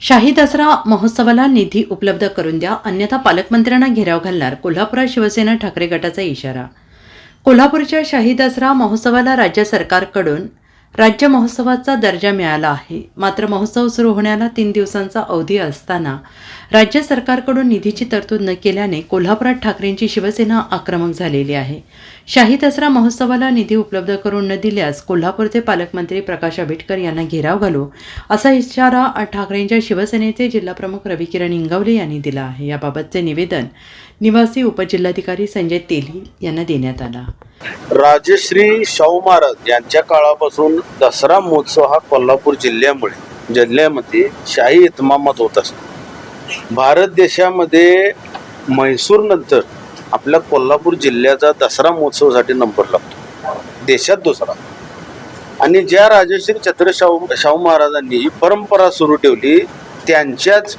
शाही दसरा महोत्सवाला निधी उपलब्ध करून द्या, अन्यथा पालकमंत्र्यांना घेराव घालणार. कोल्हापुरात शिवसेना ठाकरे गटाचा इशारा. कोल्हापूरच्या शाही दसरा महोत्सवाला राज्य सरकारकडून राज्य महोत्सवाचा दर्जा मिळाला आहे. मात्र महोत्सव सुरू होण्याला 3 दिवसांचा अवधी असताना राज्य सरकारकडून निधीची तरतूद न केल्याने कोल्हापुरात ठाकरेंची शिवसेना आक्रमक झालेली आहे. शाही दसरा महोत्सवाला निधी उपलब्ध करून न दिल्यास कोल्हापूरचे पालकमंत्री प्रकाश आंबेडकर यांना घेराव घालू, असा इशारा ठाकरेंच्या शिवसेनेचे जिल्हाप्रमुख रविकिरण इंगवले यांनी दिला आहे. याबाबतचे निवेदन निवासी उपजिल्हाधिकारी संजय तेली यांना देण्यात आला. राजश्री शाहू महाराज यांच्या काळापासून दसरा महोत्सव हा कोल्हापूर जिल्ह्यामध्ये शाही इतमामात होत असतो. भारत देशामध्ये म्हैसूर नंतर आपल्या कोल्हापूर जिल्ह्याचा दसरा महोत्सवासाठी नंबर लागतो, देशात दुसरा. आणि ज्या राजश्री छत्र शाहू महाराजांनी ही परंपरा सुरू ठेवली, त्यांच्याच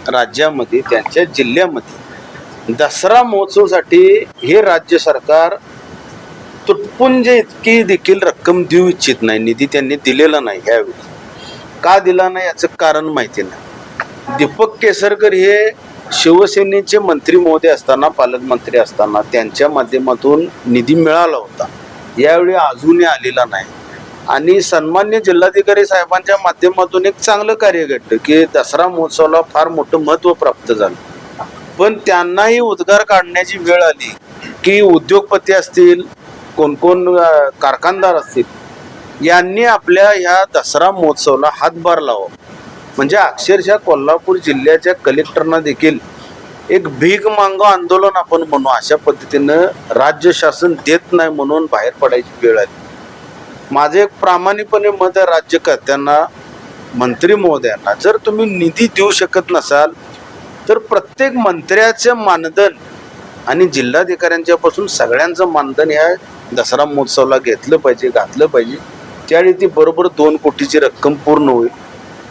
राज्यामध्ये त्यांच्या जिल्ह्यामध्ये दसरा महोत्सवासाठी हे राज्य सरकार तुटपुंज इतकी देखील रक्कम देऊ इच्छित नाही. निधी त्यांनी दिलेला नाही. यावेळी का दिला नाही याचं कारण माहिती नाही. दीपक केसरकर हे शिवसेनेचे मंत्री महोदय असताना, पालकमंत्री असताना त्यांच्या माध्यमातून निधी मिळाला होता. यावेळी अजूनही आलेला नाही. आणि सन्मान्य जिल्हाधिकारी साहेबांच्या माध्यमातून एक चांगलं कार्य घडलं की दसरा महोत्सवाला फार मोठं महत्त्व प्राप्त झालं. पण त्यांनाही उद्गार काढण्याची वेळ आली की उद्योगपती असतील, कोण कारखानदार असतील, यांनी आपल्या ह्या दसरा महोत्सवाला हातभार लावा. म्हणजे अक्षरशः कोल्हापूर जिल्ह्याच्या कलेक्टरना देखील एक भीक मागो आंदोलन आपण म्हणू, अशा पद्धतीनं राज्य शासन देत नाही म्हणून बाहेर पडायची वेळ आली. माझे एक प्रामाणिकपणे मत आहे राज्यकर्त्यांना, मंत्री महोदयांना, जर तुम्ही निधी देऊ शकत नसाल तर प्रत्येक मंत्र्याचं मानधन आणि जिल्हाधिकाऱ्यांच्या पासून सगळ्यांचं मानधन ह्या दसरा महोत्सवाला घातलं पाहिजे. त्यावेळी ती बरोबर 2 कोटीची रक्कम पूर्ण होईल.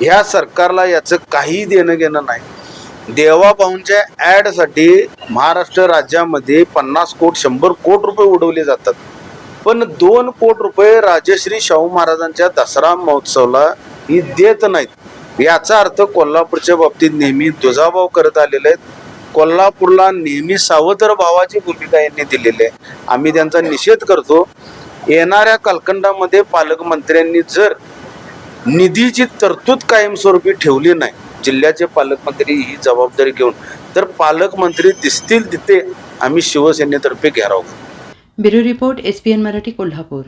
ह्या सरकारला याचं काही देणं घेणं नाही. देवाभाऊंच्या ॲडसाठी महाराष्ट्र राज्यामध्ये 50 कोटी 100 कोटी रुपये उडवले जातात, पण 2 कोटी रुपये राजश्री शाहू महाराजांच्या दसरा महोत्सवाला ही देत नाहीत. याचा अर्थ कोल्हापूरच्या बाबतीत नेहमी दुजाभाव करत आलेले आहेत. कोल्हापूरला नेहमी सावत्र भावाची भूमिका यांनी दिलेली आहे. आम्ही त्यांचा निषेध करतो. येणाऱ्या कालखंडामध्ये पालकमंत्र्यांनी जर निधीची तरतूद कायमस्वरूपी ठेवली नाही, जिल्ह्याचे पालकमंत्री ही जबाबदारी घेऊन, तर पालकमंत्री दिसतील तिथे आम्ही शिवसेनेतर्फे घेराव. Bureau report, SPN Marathi, Kolhapur.